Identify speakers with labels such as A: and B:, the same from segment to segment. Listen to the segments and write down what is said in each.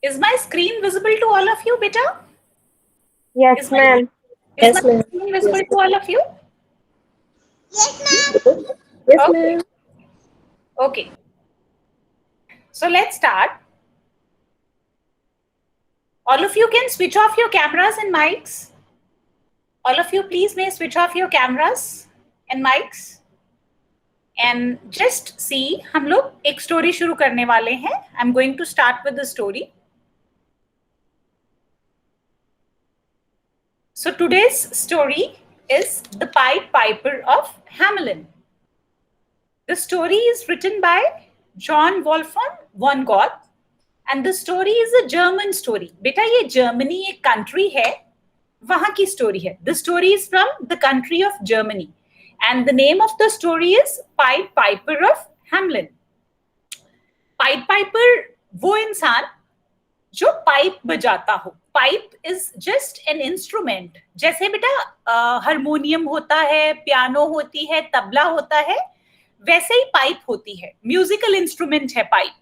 A: Is my screen visible to all of you, beta?
B: Yes, ma'am.
A: Is my screen visible to all of you?
B: Yes,
A: Okay.
B: ma'am.
A: Okay. So let's start. All of you can switch off your cameras and mics. All of you, please may switch off your cameras and mics. And just see, हम लोग एक story शुरू करने वाले हैं. I'm going to start with the story. So today's story is The Pied Piper of Hamelin. The story is written by John Wolfgang von Goethe and the story is a German story. बेटा ये Germany एक country है, वहाँ की story है. The story is from the country of Germany and the name of the story is Pied Piper of Hamelin. Pied Piper वो इंसान जो पाइप बजाता हो. Pipe is just an instrument. जैसे बेटा हारमोनियम होता है, पियानो होती है, तबला होता है, वैसे ही पाइप होती है. म्यूजिकल इंस्ट्रूमेंट है पाइप.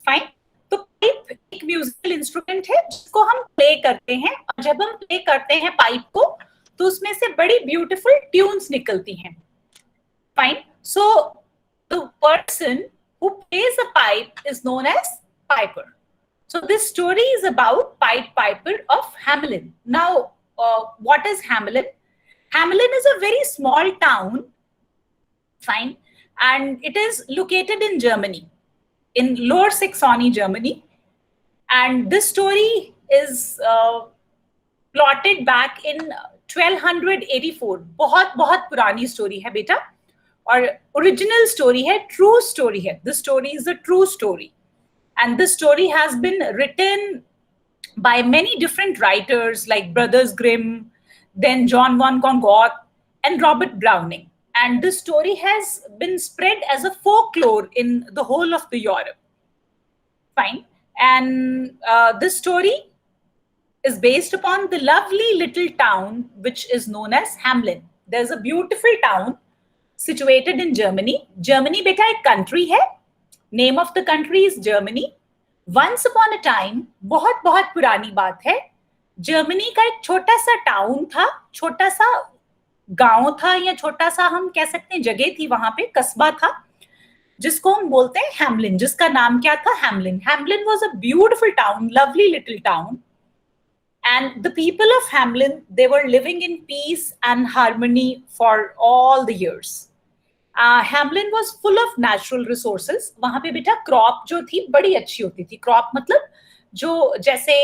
A: फाइन. तो पाइप एक म्यूजिकल इंस्ट्रूमेंट है जिसको हम प्ले करते हैं और जब हम प्ले करते हैं पाइप को तो उसमें से बड़ी ब्यूटीफुल ट्यून्स निकलती हैं. Fine. So the person who plays a pipe is known as piper. So this story is about Pied Piper of Hamelin. Now, what is Hamelin? Hamelin is a very small town, fine, and it is located in Germany, in Lower Saxony, Germany. And this story is plotted back in 1284. बहुत बहुत पुरानी story है बेटा. और original story है, true story है. This story is a true story. And this story has been written by many different writers like Brothers Grimm, then John von Goethe, and Robert Browning. And this story has been spread as a folklore in the whole of the Europe. Fine. And this story is based upon the lovely little town which is known as Hamelin. There's a beautiful town situated in Germany. Germany बेटा एक country है. Name of the country is Germany. Once upon a time, बहुत बहुत पुरानी बात है, Germany का एक छोटा सा टाउन था, छोटा सा गांव था या छोटा सा हम कह सकते हैं जगह थी, वहां पे कस्बा था जिसको हम बोलते हैं हैमलिन, जिसका नाम क्या था? Hamelin. Hamelin was a beautiful town, lovely little town. And the people of Hamelin, they were living in peace and harmony for all the years. Hamelin was full of natural resources. वहां पे बेटा crop जो थी बड़ी अच्छी होती थी. Crop मतलब जो जैसे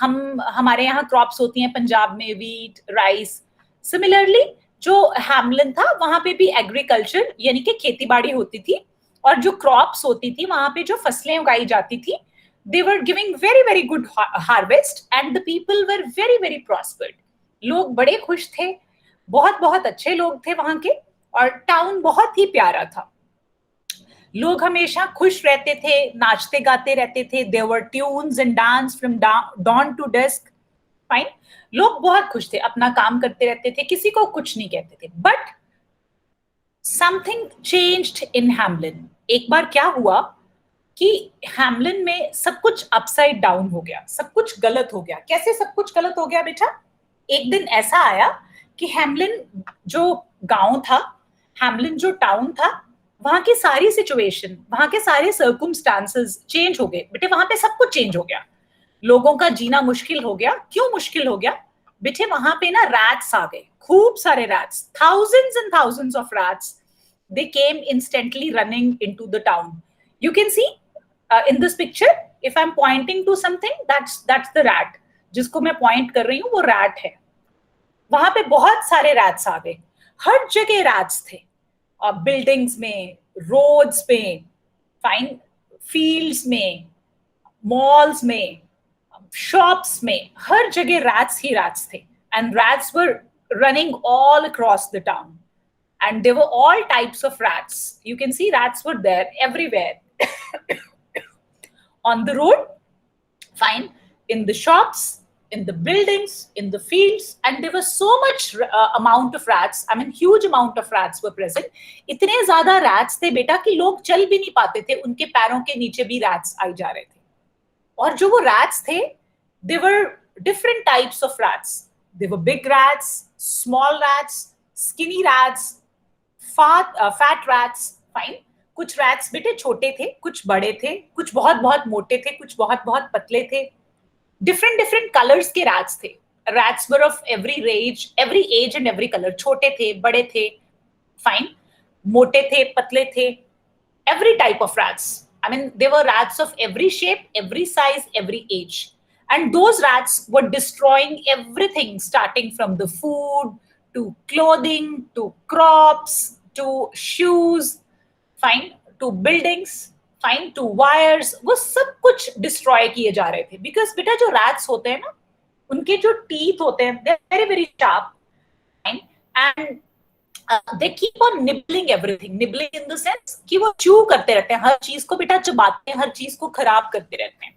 A: हम हमारे यहाँ क्रॉप्स होती हैं पंजाब में, वीट, राइस. सिमिलरली जो हैमलिन था वहां पे भी एग्रीकल्चर यानी कि खेती बाड़ी होती थी और जो क्रॉप्स होती थी वहां पे जो फसलें उगाई जाती थी, they were giving very very good harvest and the people were very very prospered. लोग बड़े खुश थे, बहुत बहुत अच्छे लोग थे वहां के और टाउन बहुत ही प्यारा था. लोग हमेशा खुश रहते थे, नाचते गाते रहते थे. There were tunes and dance from dawn to dusk. Fine. लोग बहुत खुश थे, अपना काम करते रहते थे, किसी को कुछ नहीं कहते थे. But something changed in Hamelin. एक बार क्या हुआ कि हैमलिन में सब कुछ अपसाइड डाउन हो गया, सब कुछ गलत हो गया. कैसे सब कुछ गलत हो गया बेटा? एक दिन ऐसा आया कि हैमलिन जो गांव था, हैमलिन जो टाउन था, वहां की सारी सिचुएशन, वहां के सारे सर्कमस्टांसेस चेंज हो गए बेटे. वहां पे सब कुछ चेंज हो गया. लोगों का जीना मुश्किल हो गया. क्यों मुश्किल हो गया बेटे? वहां पे ना रैट्स आ गए, खूब सारे rats, thousands and thousands of rats. They came instantly running into the town. You can see in this picture, if I'm pointing to something, that's the rat. जिसको मैं पॉइंट कर रही हूँ वो रैट है. वहां पे बहुत सारे रैट्स आ गए, हर जगह रैट्स थे. बिल्डिंग्स में, रोड्स में, फाइन, फील्ड्स में, मॉल्स में, शॉप्स में, हर जगह रैट्स ही रैट्स थे. And rats were running all across the town. And there were all types of rats. You can see rats were there everywhere. On the road, fine, in the shops, in the buildings, in the fields, and there was so much amount of rats. I mean, huge amount of rats were present. इतने ज़्यादा rats थे बेटा कि लोग चल भी नहीं पाते थे, उनके पैरों के नीचे भी rats आई जा रहे थे. और जो वो रैट्स थे, they were different types of rats. They were big rats, small rats, skinny rats, fat rats. Fine. कुछ रैट्स बेटे छोटे थे, कुछ बड़े थे, कुछ बहुत बहुत मोटे थे, कुछ बहुत बहुत पतले थे. डिफरेंट डिफरेंट कलर्स के रैट्स थे. Rats were of every age and every colour. छोटे थे, बड़े थे, फाइन, मोटे थे, पतले थे. Every type of rats. I mean, there were rats of every shape, every size, every age. And those rats were destroying everything, starting from the food, to clothing, to crops, to shoes, fine, to buildings, fine, to wires. वो सब कुछ destroy किए जा रहे थे. Because बेटा जो rats होते हैं ना, उनके जो teeth होते हैं, they're very, very sharp, fine, and they keep on nibbling everything. Nibbling in the sense कि वो chew करते रहते हैं, हर चीज को बेटा चबाते हैं, हर चीज को खराब करते रहते हैं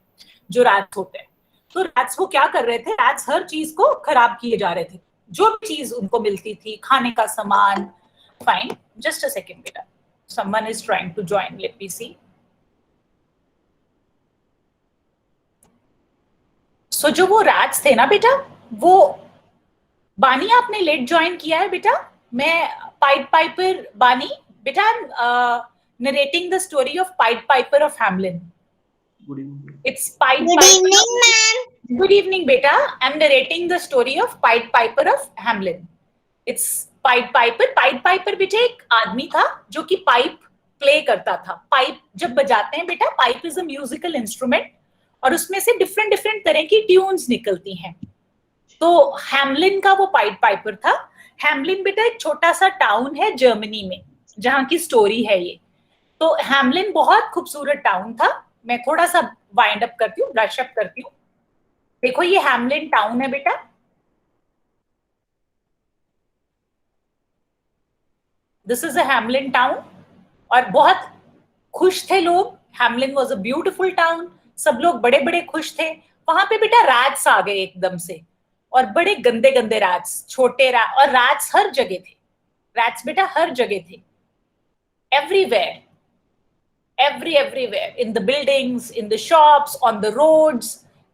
A: जो रैट्स होते हैं. तो रैट्स वो क्या कर रहे थे? रैट्स हर चीज को खराब किए जा रहे थे, जो भी चीज उनको मिलती थी, खाने का सामान. फाइन, जस्ट अ सेकेंड बेटा, someone is trying to join. Let me see. So जो वो रैट्स थे ना बेटा, वो बानी आपने लेट ज्वाइन किया है बेटा. मैं पाइड पाइपर बानी बेटा. Narrating the story of Pied Piper of Hamelin.
C: Good evening.
A: It's Pied
D: Good
A: Piper.
D: evening, ma'am.
A: Good evening, beta. I'm narrating the story of Pied Piper of Hamelin. It's Pied Piper. Pied Piper बेटा एक आदमी था जो कि pipe play करता था. Pipe जब बजाते हैं बेटा, pipe is a musical instrument और उसमें से डिफरेंट डिफरेंट तरह की ट्यून्स निकलती हैं. तो हैमलिन का वो पाइड पाइपर था. हैमलिन बेटा एक छोटा सा टाउन है जर्मनी में, जहां की स्टोरी है ये. तो हैमलिन बहुत खूबसूरत टाउन था. मैं थोड़ा सा वाइंड अप करती हूँ, ब्रश अप करती हूँ. देखो ये हैमलिन टाउन है बेटा. This is a Hamelin town. और बहुत खुश थे लोग. Hamelin was a beautiful town. सब लोग बड़े बड़े खुश थे. वहां पे बेटा रैट्स आ गए एकदम से, और बड़े गंदे गंदे रैट्स, छोटे रैट्स. और रैट्स हर जगह थे. रैट्स बेटा हर जगह थे. Everywhere, everywhere, in the buildings, in the shops, on the roads,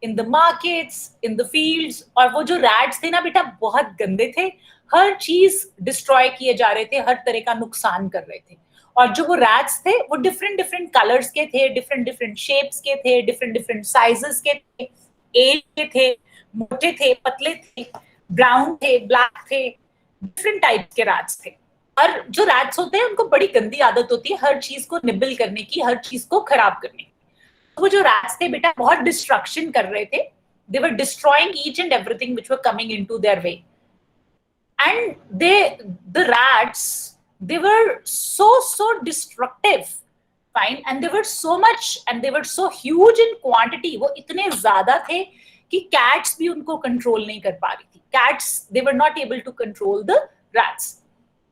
A: in the markets, in the fields. और वो जो रैट्स थे ना बेटा बहुत गंदे थे. हर चीज डिस्ट्रॉय किए जा रहे थे, हर तरह का नुकसान कर रहे थे. और जो वो रैट्स थे वो डिफरेंट डिफरेंट कलर्स के थे, डिफरेंट डिफरेंट शेप्स के थे, डिफरेंट डिफरेंट साइजेस के थे, एज के थे, मोटे थे, पतले थे, ब्राउन थे, ब्लैक थे. डिफरेंट टाइप्स के रैट्स थे. और जो रैट्स होते हैं उनको बड़ी गंदी आदत होती है हर चीज को निबल करने की, हर चीज को खराब करने की. वो जो रैट्स थे बेटा बहुत डिस्ट्रक्शन कर रहे थे. They were destroying each and everything which were coming into their way. And the rats, they were so destructive, fine, and they were so much and they were so huge in quantity. वो इतने ज्यादा थे कि cats भी उनको control नहीं कर पा रही थी. Cats, they were not able to control the rats,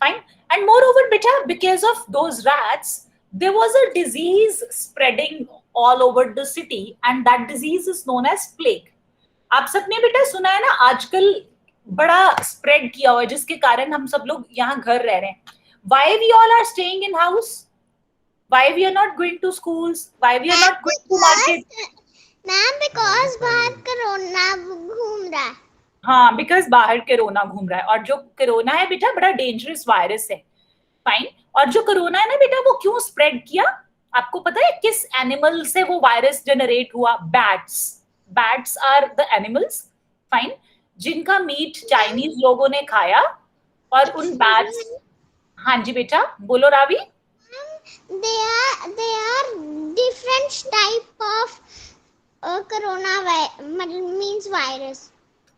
A: fine. And moreover beta, because of those rats there was a disease spreading all over the city, and that disease is known as plague. आप सबने बेटा सुना है ना, आजकल बड़ा spread किया हुआ है, जिसके कारण हम सब लोग यहाँ घर रह रहे हैं. Why we all are staying in house? Why we are not going to schools? Why we are not going to market?
D: Ma'am, because बाहर कोरोना घूम रहा है.
A: हाँ, because बाहर कोरोना घूम रहा है. और जो कोरोना है बेटा बड़ा डेंजरस वायरस है, फाइन. और जो कोरोना है ना बेटा वो क्यों स्प्रेड किया? आपको पता है किस एनिमल से वो वायरस जनरेट हुआ? Bats. Bats are the animals, fine, जिनका मीट चाइनीज लोगों ने खाया. और उन बैट्स. हाँ जी बेटा, बोलो Ravi.
D: They are different type of means virus.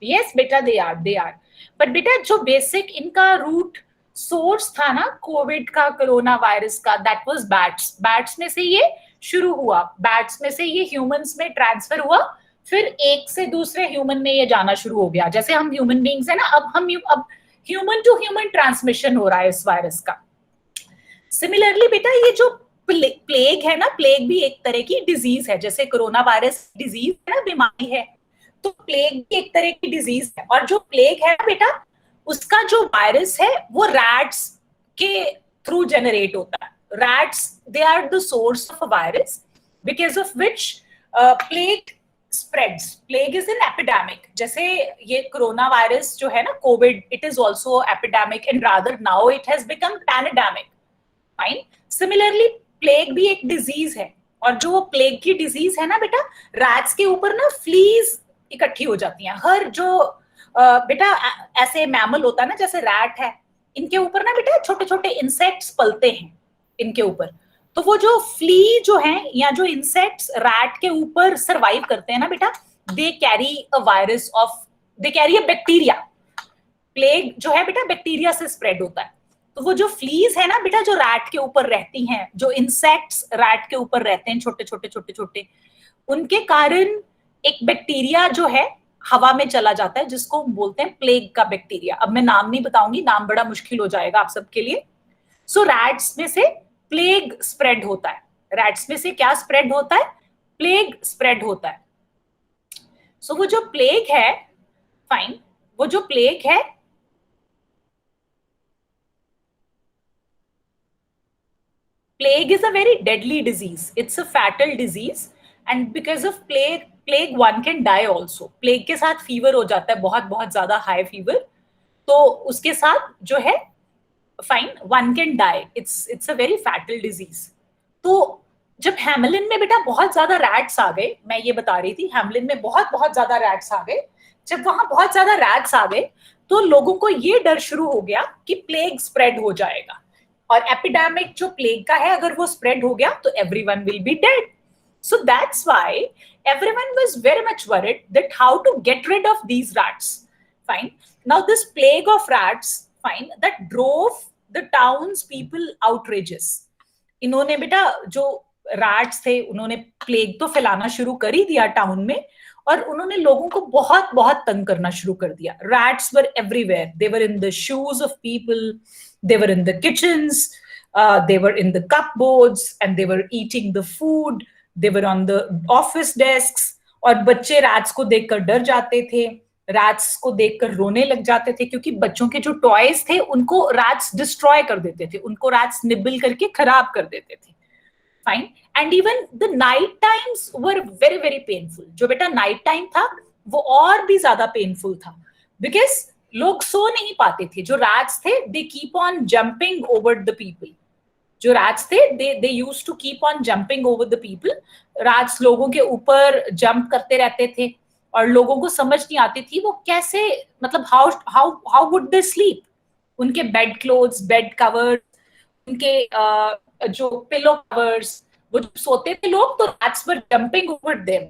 A: Yes बेटा, they are. But बेटा जो बेसिक इनका रूट सोर्स था ना कोविड का, कोरोना वायरस का, दैट वाज बैट्स. बैट्स में से ये शुरू हुआ. बैट्स में से ये ह्यूमंस में ट्रांसफर हुआ. फिर एक से दूसरे ह्यूमन में ये जाना शुरू हो गया. जैसे हम ह्यूमन बीइंग्स है ना, अब ह्यूमन टू ह्यूमन ट्रांसमिशन हो रहा है इस वायरस का. सिमिलरली बेटा ये जो प्लेग है ना, प्लेग भी एक तरह की डिजीज है. जैसे कोरोना वायरस डिजीज है ना, बीमारी है, तो प्लेग भी एक तरह की डिजीज है. और जो प्लेग है ना बेटा, उसका जो वायरस है वो रैट्स के थ्रू जनरेट होता है. Rats, they are the source of a virus because of which plague spreads. Plague is an epidemic. जैसे ये कोरोना वायरस जो है ना, Covid, it is also epidemic and rather now it has become pandemic. Fine. Similarly, plague भी एक disease है, और जो प्लेग की डिजीज है ना बेटा, रैट्स के ऊपर ना फ्लीज इकट्ठी हो जाती हैं. हर जो बेटा ऐसे मैमल होता है ना, जैसे रैट है, इनके ऊपर ना बेटा छोटे छोटे इंसेक्ट्स पलते हैं इनके ऊपर. तो वो जो फ्ली जो है या जो इंसेक्ट्स रैट के ऊपर सरवाइव करते हैं ना बेटा, they carry a virus of, they carry a bacteria. Plague जो है बेटा बैक्टीरिया से स्प्रेड होता है. तो वो जो फ्लीज है ना बेटा, जो रैट के ऊपर रहती हैं, जो इंसेक्ट्स रैट के ऊपर रहते हैं छोटे छोटे छोटे छोटे, उनके कारण एक बैक्टीरिया जो है हवा में चला जाता है, जिसको हम बोलते हैं प्लेग का बैक्टीरिया. अब मैं नाम नहीं बताऊंगी, नाम बड़ा मुश्किल हो जाएगा आप सबके लिए. सो रैट्स में से प्लेग स्प्रेड होता है. रैट्स में से क्या स्प्रेड होता है? प्लेग स्प्रेड होता है. सो वो जो प्लेग है, फाइन, वो जो प्लेग है, plague is a very deadly disease. It's a fatal disease, and because of plague one can die also. plague के साथ फीवर हो जाता है, बहुत बहुत ज्यादा हाई फीवर. तो उसके साथ जो है, fine, one can die. It's a very fatal disease. तो जब हैमलिन में बेटा बहुत ज्यादा रैट्स आ गए, मैं ये बता रही थी, हैमलिन में बहुत बहुत ज्यादा रैट्स आ गए. जब वहां बहुत ज्यादा रैट्स आ गए तो लोगों को ये डर शुरू हो गया कि प्लेग स्प्रेड हो जाएगा. और एपिडेमिक जो प्लेग का है, अगर वो स्प्रेड हो गया तो everyone will be dead. So that's why everyone was very much worried that how to get rid of these rats. Fine. Now this plague of rats, fine, that drove the towns people outrageous. इन्होंने बेटा जो rats थे, उन्होंने plague तो फैलाना शुरू कर ही दिया टाउन में, और उन्होंने लोगों को बहुत बहुत तंग करना शुरू कर दिया. Rats were everywhere. They were in the shoes of people, they were in the kitchens, they were in the cupboards, and they were eating the food. They were on the office desks. और बच्चे rats को देखकर डर जाते थे, rats को देखकर रोने लग जाते थे, क्योंकि बच्चों के जो टॉयज थे उनको रैट्स डिस्ट्रॉय कर देते थे, उनको रैट्स निबल करके खराब कर देते थे. Fine. And even the night times were very very painful. जो बेटा नाइट टाइम था वो और भी ज्यादा पेनफुल था, बिकॉज लोग सो नहीं पाते थे. जो रैट्स थे, they keep on jumping over the people. जो रैट्स थे, they used to keep on jumping over the people. Rats लोगों के ऊपर जंप करते रहते थे, और लोगों को समझ नहीं आती थी वो कैसे, मतलब हाउ वुड दे स्लीप. उनके बेड क्लोथ्स, बेड कवर, उनके जो पिलो कवर्स, वो सोते थे लोग, तो रैट्स वर जंपिंग ओवर देम.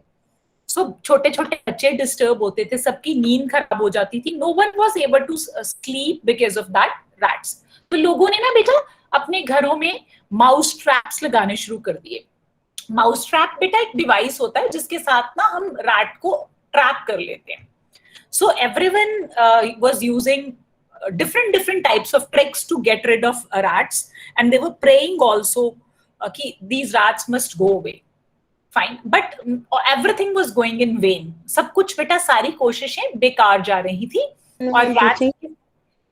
A: सो छोटे छोटे बच्चे डिस्टर्ब होते थे, सबकी नींद खराब हो जाती थी. No one was able to sleep because of that rats. तो लोगों ने ना बेटा अपने घरों में माउस ट्रैप्स लगाने शुरू कर दिए. माउस ट्रैप बेटा एक डिवाइस होता है जिसके साथ ना हम रैट को ट्रैप कर लेते हैं. So everyone was using different types of tricks to get rid of rats, and they were praying also कि these rats must go away. Fine, but everything was going in vain. सब कुछ बेटा, सारी कोशिशें बेकार जा रही थी, और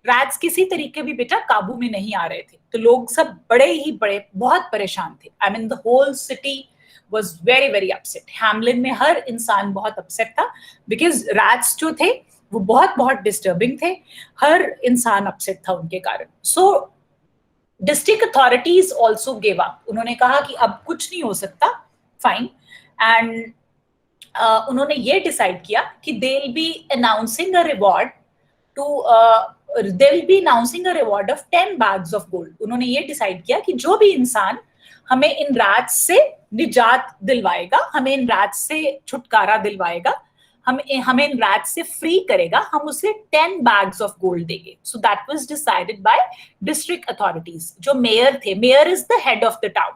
A: रैट्स किसी तरीके भी बेटा काबू में नहीं आ रहे थे. तो लोग सब बड़े बहुत परेशान थे. I mean the whole city was very very upset. Hamelin में हर इंसान बहुत अपसेट था, बिकॉज रैट्स जो थे वो बहुत बहुत डिस्टर्बिंग थे. हर इंसान अपसेट था उनके कारण. सो district authorities also gave up. उन्होंने कहा कि अब कुछ नहीं हो सकता. फाइन. एंड उन्होंने ये डिसाइड किया कि they will be announcing a reward of 10 bags of gold. उन्होंने ये डिसाइड किया कि जो भी इंसान हमें इन रैट्स से निजात दिलवाएगा, हमें इन रैट्स से छुटकारा दिलवाएगा, हमें इन रैट्स से फ्री करेगा, हम उसे 10 bags of gold देंगे. So that was decided by district authorities. जो मेयर थे, mayor is the head of the town.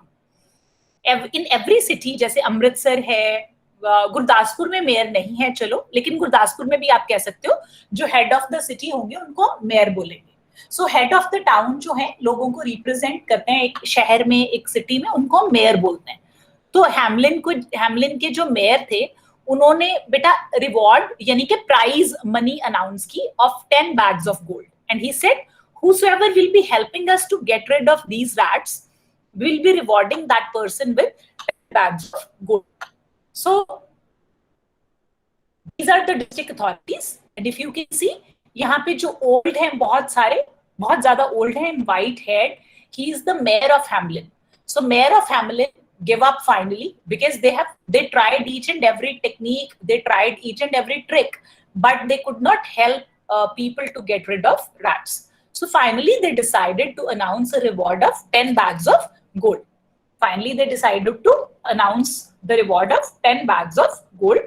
A: In every city, जैसे अमृतसर है, गुरदासपुर में मेयर नहीं है चलो, लेकिन गुरदासपुर में भी आप कह सकते हो जो हेड ऑफ द सिटी होंगे उनको मेयर बोलेंगे. So head of the town जो है, लोगों को रिप्रेजेंट करते हैं एक शहर में, एक सिटी में, उनको मेयर बोलते हैं. तो हैमलिन के जो मेयर थे, उन्होंने बेटा रिवॉर्ड यानी कि प्राइज मनी अनाउंस की of 10 bags of gold. And he said whosoever will be helping us to get rid of these rats will be rewarding that person with 10 bags of gold. So These are the district authorities, and if you can see, यहाँ पे जो old हैं बहुत सारे, बहुत ज़्यादा old हैं, white haired. He is the mayor of Hamlin. So mayor of Hamlin give up finally because they tried each and every technique, they tried each and every trick, but they could not help people to get rid of rats. So finally they decided to announce a reward of 10 bags of gold. Finally they decided to announce the reward of 10 bags of gold,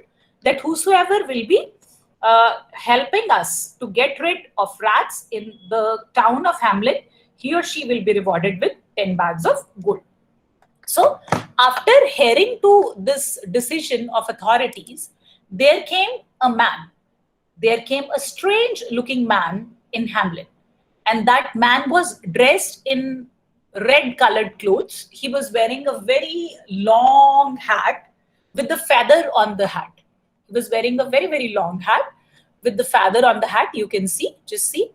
A: that whosoever will be helping us to get rid of rats in the town of Hamlin, he or she will be rewarded with 10 bags of gold. So after hearing to this decision of authorities, there came a man. There came a strange looking man in Hamlin. And that man was dressed in red colored clothes. He was wearing a very long hat with the feather on the hat. He was wearing a very, very long hat with the feather on the hat. You can see, just see.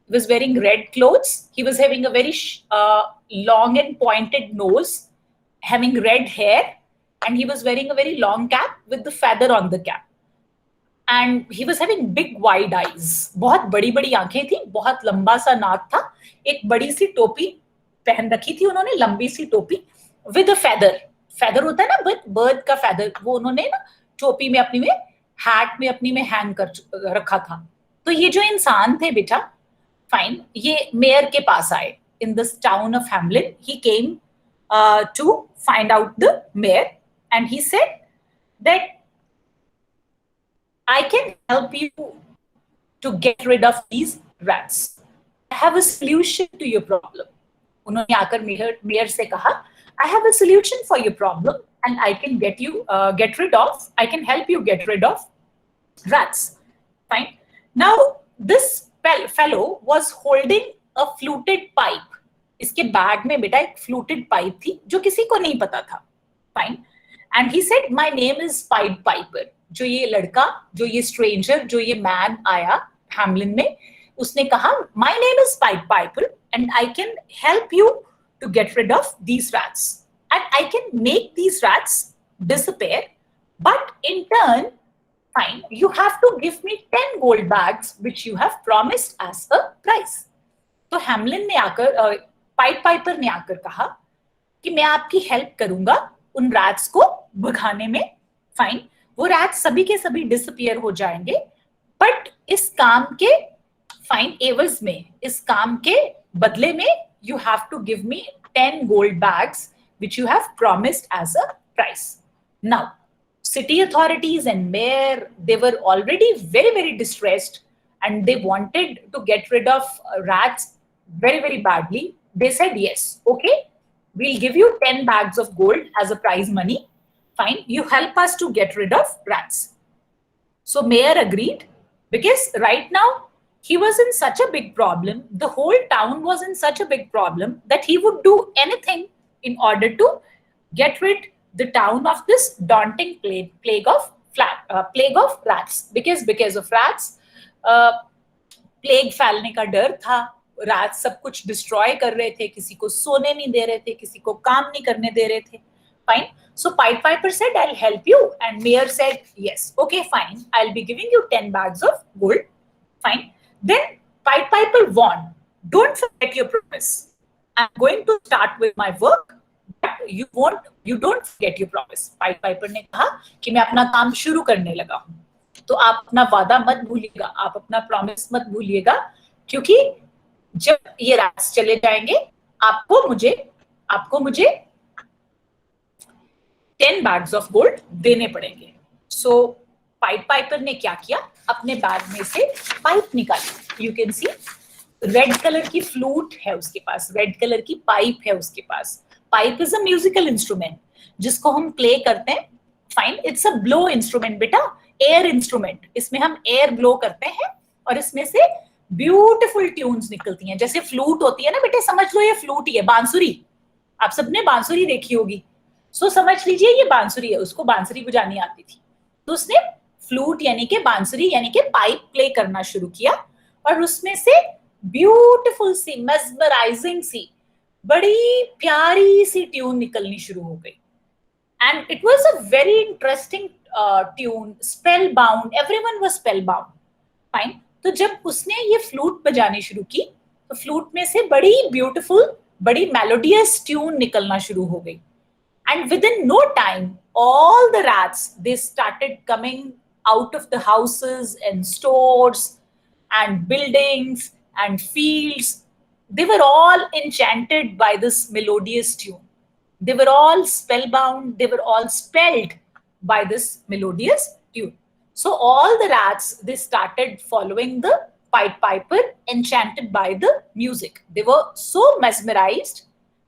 A: He was wearing red clothes. He was having a very long and pointed nose, having red hair, and he was wearing a very long cap with the feather on the cap. And he was having big wide eyes. बहुत बड़ी बड़ी आंखें थी, बहुत लंबा सा नाक था, एक बड़ी सी टोपी पहन रखी थी उन्होंने, लंबी सी टोपी with a feather. feather होता है ना, bird का feather, वो उन्होंने ना टोपी में अपनी में, hat में अपनी में hang कर रखा था. तो ये जो इंसान थे बेटा, fine, ये मेयर के पास आए. In this town of Hamlin, he came to find out the mayor, and he said that I can help you to get rid of these rats. I have a solution to your problem. उन्होंने आकर mayor से कहा, I have a solution for your problem, and I can I can help you get rid of rats. Fine. Now this fellow was holding a fluted pipe. इसके bag में बेटा एक fluted pipe थी जो किसी को नहीं पता था. Fine. And he said, my name is Pied Piper. जो ये लड़का, जो ये स्ट्रेंजर, जो ये मैन आया हैमलिन में, उसने कहा, my name is Pied Piper and I can help you to get rid of these rats. And I can make these rats disappear, but in turn, fine, you have to give me 10 gold bags which you have promised as a price. तो Hamelin ने आकर, pied Piper ने आकर कहा कि मैं आपकी help करूंगा उन रैट्स को भगाने में. फाइन, वो रैट्स सभी के सभी डिसअपियर हो जाएंगे, बट इस काम के फाइन एवज में, इस काम के बदले में, you have to give me 10 gold bags which you have promised as a price. Now, city authorities and mayor, they were already very, very distressed and they wanted to get rid of rats very, very badly. They said, yes, okay, we'll give you 10 bags of gold as a prize money. Fine, you help us to get rid of rats. So mayor agreed, because right now he was in such a big problem, the whole town was in such a big problem that he would do anything in order to get rid the town of this daunting plague of rats. Because of rats, plague फैलने का डर था. rats सब कुछ destroy कर रहे थे, किसी को सोने नहीं दे रहे थे, किसी को काम नहीं करने दे रहे थे. Fine. So Pied Piper said, I'll help you. And mayor said, yes, okay, fine. I'll be giving you 10 bags of gold. Fine. Then Pied Piper warned, don't forget your promise. I'm going to start with my work, but you don't forget your promise. Pied Piper ने कहा कि मैं अपना काम शुरू करने लगा हूँ, तो आप अपना वादा मत भूलिएगा, आप अपना प्रॉमिस मत भूलिएगा, क्योंकि जब ये रैट्स चले जाएंगे, आपको मुझे 10 bags of gold देने पड़ेंगे. So Pied Piper ने क्या किया, अपने बैग में से पाइप निकाली. You can see, red colour की फ्लूट है उसके पास, रेड कलर की पाइप है उसके पास. Pipe is a musical instrument जिसको हम प्ले करते हैं. Fine, it's a blow instrument बेटा, एयर इंस्ट्रूमेंट. इसमें हम एयर ब्लो करते हैं और इसमें से ब्यूटीफुल ट्यून्स निकलती हैं. जैसे फ्लूट होती है ना बेटे, समझ लो ये फ्लूट ही है. बांसुरी, आप सबने बांसुरी देखी होगी, सो समझ लीजिए ये बांसुरी है. उसको बांसुरी बजानी आती थी, तो उसने फ्लूट यानी कि बांसुरी यानी कि पाइप प्ले करना शुरू किया, और उसमें से ब्यूटीफुल सी, मेस्मराइजिंग सी, बड़ी प्यारी सी ट्यून निकलनी शुरू हो गई. And it was a very interesting tune, spell bound, everyone was spell bound. Fine. तो जब उसने ये फ्लूट बजानी शुरू की तो फ्लूट में से बड़ी ब्यूटीफुल, बड़ी मेलोडियस ट्यून निकलना शुरू हो गई. And within no time, all the rats, they started coming out of the houses and stores and buildings and fields. They were all enchanted by this melodious tune. They were all spellbound. They were all spelled by this melodious tune. So all the rats, they started following the Pied Piper, enchanted by the music. They were so mesmerized,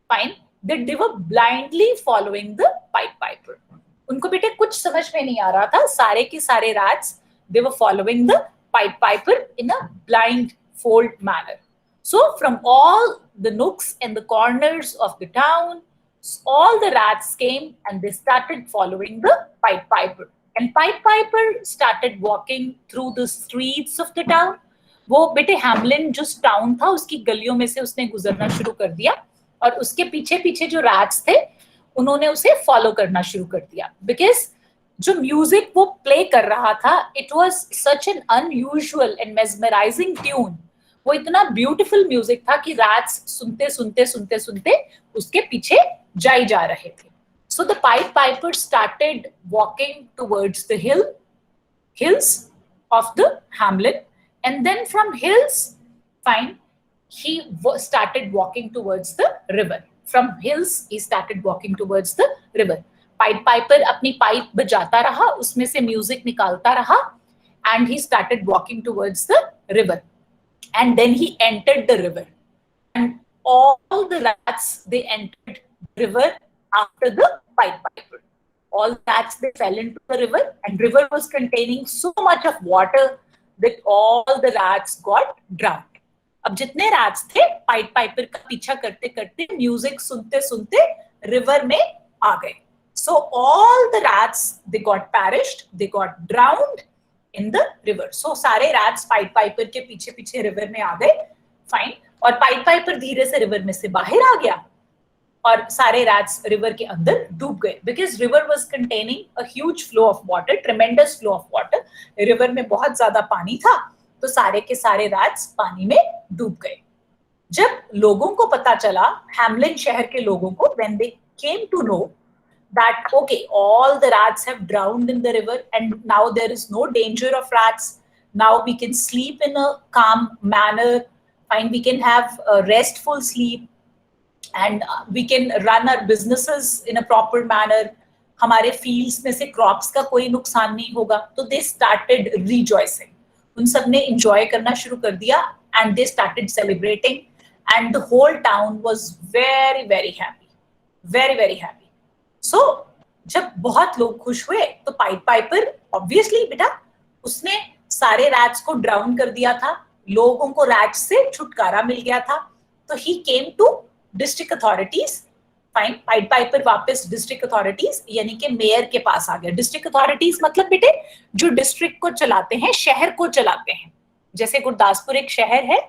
A: fine, that they were blindly following the Pied Piper. उनको बेटे कुछ समझ में नहीं आ रहा था. सारे के सारे rats, they were following the Pied Piper in a blindfold manner. So from all the nooks and the corners of the town, all the rats came and they started following the Pied Piper. And Pied Piper started walking through the streets of the town. वो बेटे Hamelin जो town था उसकी गलियों में से उसने गुजरना शुरू कर दिया और उसके पीछे पीछे जो रैट्स थे उन्होंने उसे फॉलो करना शुरू कर दिया. बिकॉज जो म्यूजिक वो प्ले कर रहा था, it was such an unusual and mesmerising tune. वो इतना ब्यूटीफुल म्यूजिक था कि रैट्स सुनते सुनते सुनते सुनते उसके पीछे जाई जा रहे थे. So the Pied Piper started walking towards the hills of the Hamelin, and then from hills, fine, he started walking towards the river. From hills, he started walking towards the river. Pied Piper अपनी pipe बजाता रहा, उसमें से music निकालता रहा, and he started walking towards the river. And then he entered the river, and all the rats, they entered the river after the Pied Piper. All rats, they fell into the river, and river was containing so much of water that all the rats got drowned. अब जितने rats थे Pied Piper का पीछा करते करते music सुनते सुनते river में आ गए. So all the rats, they got perished, they got drowned in the river. So सारे rats Pied Piper के पीछे पीछे रिवर में आ गए. Fine. और Pied Piper धीरे से रिवर में से बाहर आ गया और सारे रैट्स रिवर के अंदर डूब गए. Because river was containing a huge flow of water, ट्रेमेंडस flow of water. River में बहुत ज्यादा पानी था तो सारे के सारे रैट्स पानी में डूब गए. जब लोगों को पता चला, हैमलिन शहर के लोगों को, when they came to know that okay all the rats have drowned in the river and now there is no danger of rats, now we can sleep in a calm manner, fine, we can have a restful sleep, and we can run our businesses in a proper manner. हमारे fields में से crops का कोई नुकसान नहीं होगा. तो they started rejoicing. उन सब ने enjoy करना शुरू कर दिया and they started celebrating and the whole town was very very happy, very very happy. So जब बहुत लोग खुश हुए तो Pied Piper obviously बेटा उसने सारे rats को drown कर दिया था, लोगों को rats से छुटकारा मिल गया था. तो he came to district authorities. Fine. Pied Piper वापस डिस्ट्रिक्ट अथॉरिटीज यानी कि मेयर के पास आ गया. डिस्ट्रिक्ट अथॉरिटीज मतलब बेटे जो डिस्ट्रिक्ट को चलाते हैं, शहर को चलाते हैं. जैसे गुरदासपुर एक शहर है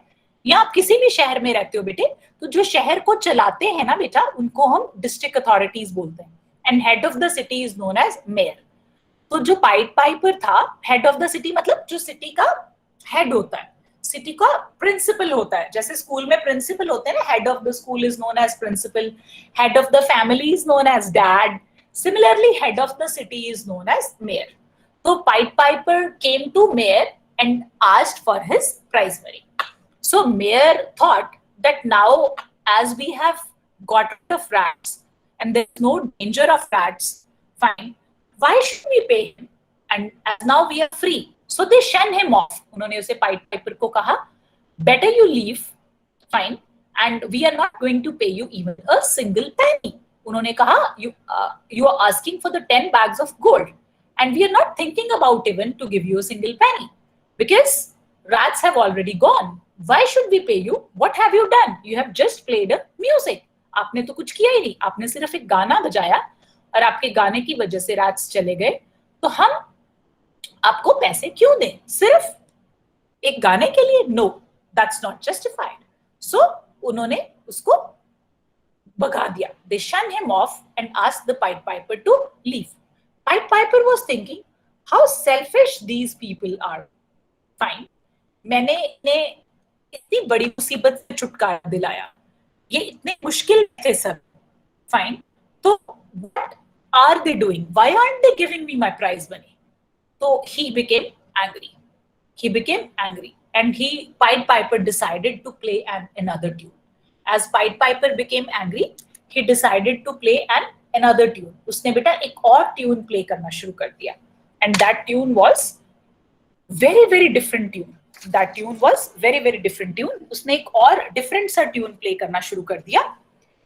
A: या आप किसी भी शहर में रहते हो बेटे, तो जो शहर को चलाते हैं ना बेटा, उनको हम डिस्ट्रिक्ट अथॉरिटीज बोलते हैं. And head of the city is known as mayor. तो जो पाइड पाइपर था, हेड ऑफ द सिटी मतलब जो सिटी का हेड होता है, सिटी का प्रिंसिपल होता है. जैसे स्कूल में प्रिंसिपल होते हैं ना, head of the school is known as principal, head of the family is known as dad. Similarly head of the city is known as mayor. तो Pied Piper came to mayor and asked for his prize money. So mayor thought that now as we have got rid of rats and there is no danger of rats, fine, why should we pay him? And as now we are free. So they shun him off. उन्होंने उसे Pied Piper को कहा, better you leave, fine, and we are not going to pay you even a single penny. उन्होंने कहा, you are asking for the 10 bags of gold, and we are not thinking about even to give you a single penny, because rats have already gone. Why should we pay you? What have you done? You have just played a music. आपने तो कुछ किया ही नहीं, आपने सिर्फ एक गाना बजाया और आपके गाने की वजह से rats चले गए. तो हम आपको पैसे क्यों दें सिर्फ एक गाने के लिए? No, that's not justified. So उन्होंने उसको भगा दिया. They shun him off and asked the pied Piper to leave. Pied Piper was thinking, how selfish these people are. Fine. मैंने इन्हें इतनी बड़ी मुसीबत से छुटकारा दिलाया, ये इतने मुश्किल थे सब. Fine. So what are they doing? Why aren't they giving me my prize money? So he became angry. And Pied Piper decided to play another tune. As Pied Piper became angry, he decided to play another tune. उसने बेटा एक और tune play करना शुरू कर दिया. And that tune was very, very different tune. उसने एक और different सा tune play करना शुरू कर दिया.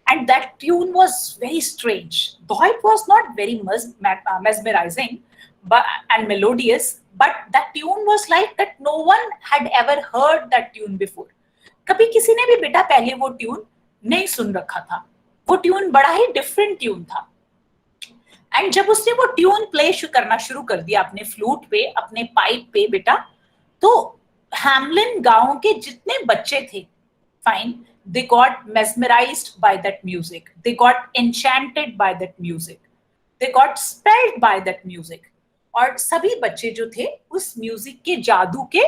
A: And that tune was very strange. Though it was not very mesmerizing and melodious, but that tune was like that no one had ever heard that tune before. कभी किसी ने भी बेटा पहले वो ट्यून नहीं सुन रखा था. वो ट्यून बड़ा ही डिफरेंट ट्यून था. एंड जब उसने वो ट्यून प्ले करना शुरू कर दिया अपने फ्लूट पे, अपने पाइप पे बेटा, तो हैमलिन गांव के जितने बच्चे थे, fine, they got mesmerized by that music, they got enchanted by that music, they got spelled by that music. और सभी बच्चे जो थे उस म्यूजिक के जादू के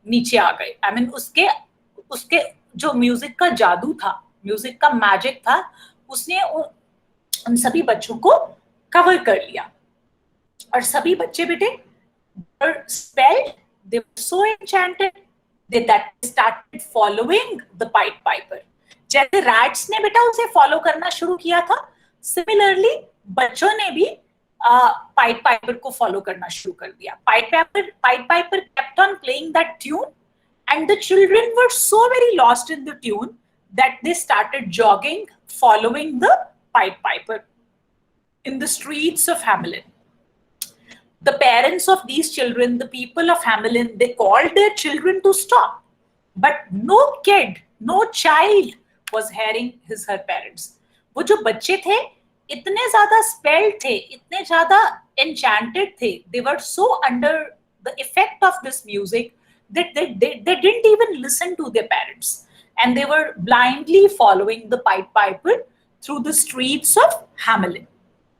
A: नीचे आ गए. आई मीन उसके जो म्यूजिक का जादू था, म्यूजिक का मैजिक था, उसने उन सभी बच्चों को कवर कर लिया. और सभी बच्चे बेटे were spelled, they were so enchanted that they started following the Pied Piper. जैसे रैट्स ने बेटा उसे फॉलो करना शुरू किया था, सिमिलरली बच्चों ने भी Pied Piper को फॉलो करना शुरू कर दिया. Pied Piper kept on playing that tune, and the children were so very lost in the tune that they started jogging, following the Pied Piper in the streets of Hamelin. The parents of these children, the people of Hamelin, they called their children to stop, but no kid, no child was hearing her parents. वो जो बच्चे थे इतने ज्यादा spelled थे, इतने ज्यादा enchanted थे, they were so under the effect of this music that they didn't even listen to their parents, and they were blindly following the Pied Piper through the streets of Hamelin.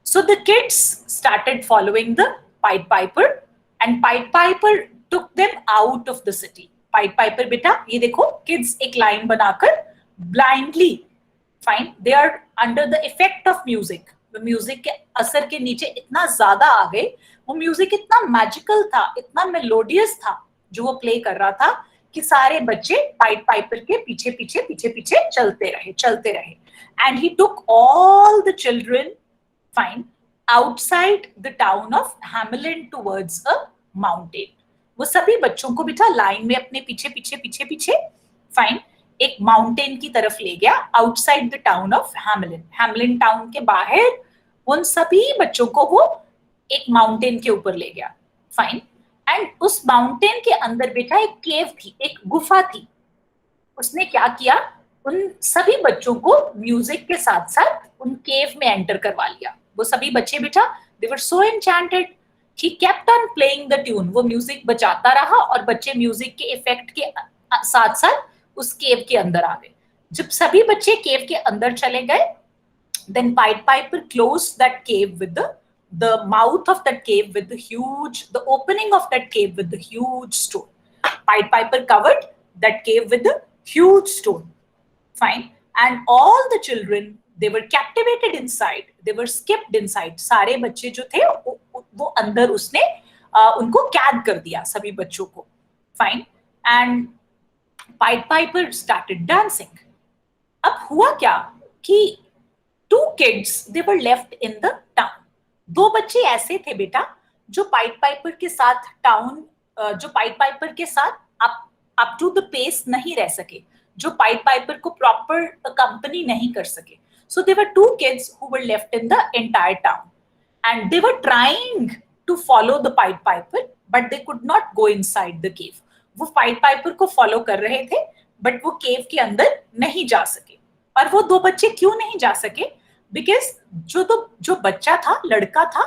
A: So the kids started following the Pied Piper, and Pied Piper took them out of the city. Pied Piper बेटा ये देखो kids एक line बनाकर blindly, fine, they are under the effect of music. वो music के असर के नीचे इतना ज्यादा आ गए, वो म्यूजिक इतना मैजिकल था, इतना मेलोडियस था जो वो प्ले कर रहा था कि सारे बच्चे पाइड पाइपर के पीछे पीछे चलते रहे. And he took all the children, fine, outside the town of Hamelin towards a mountain. वो सभी बच्चों को बेटा लाइन में अपने पीछे फाइन एक माउंटेन की तरफ ले गया, outside the town of Hamelin. Hamelin town के बाहर उन सभी बच्चों को वो एक माउंटेन के ऊपर ले गया. फाइन. एंड उस माउंटेन के अंदर बेटा एक केव थी, एक गुफा थी. उसने क्या किया, उन सभी बच्चों को म्यूजिक के साथ साथ उन केव में एंटर करवा लिया. वो सभी बच्चे बेटा they were so enchanted, he kept on playing the tune. वो म्यूजिक बजाता रहा और बच्चे म्यूजिक के इफेक्ट के साथ साथ उस केव के अंदर आ गए. जब सभी बच्चे केव के अंदर चले गए, then Pied Piper closed that cave with the mouth of that cave with the opening of that cave with the huge stone. Pied Piper covered that cave with the huge stone. Fine. And all the children, they were captivated inside, they were skipped inside. सारे बच्चे जो थे वो अंदर उसने उनको कैद कर दिया सभी बच्चों को. Fine. And Pied Piper started dancing. अब हुआ क्या कि 2 kids they were left in the town. 2 बच्चे ऐसे थे बेटा जो Pied Piper के साथ जो Pied Piper के साथ up to the pace नहीं रह सके, जो Pied Piper को proper accompany नहीं कर सके. So there were 2 kids who were left in the entire town, and they were trying to follow the Pied Piper, but they could not go inside the cave. वो Pied Piper को follow कर रहे थे, but वो केव के अंदर नहीं जा सके. और वो 2 बच्चे क्यों नहीं जा सके? बिकॉज जो बच्चा था, लड़का था,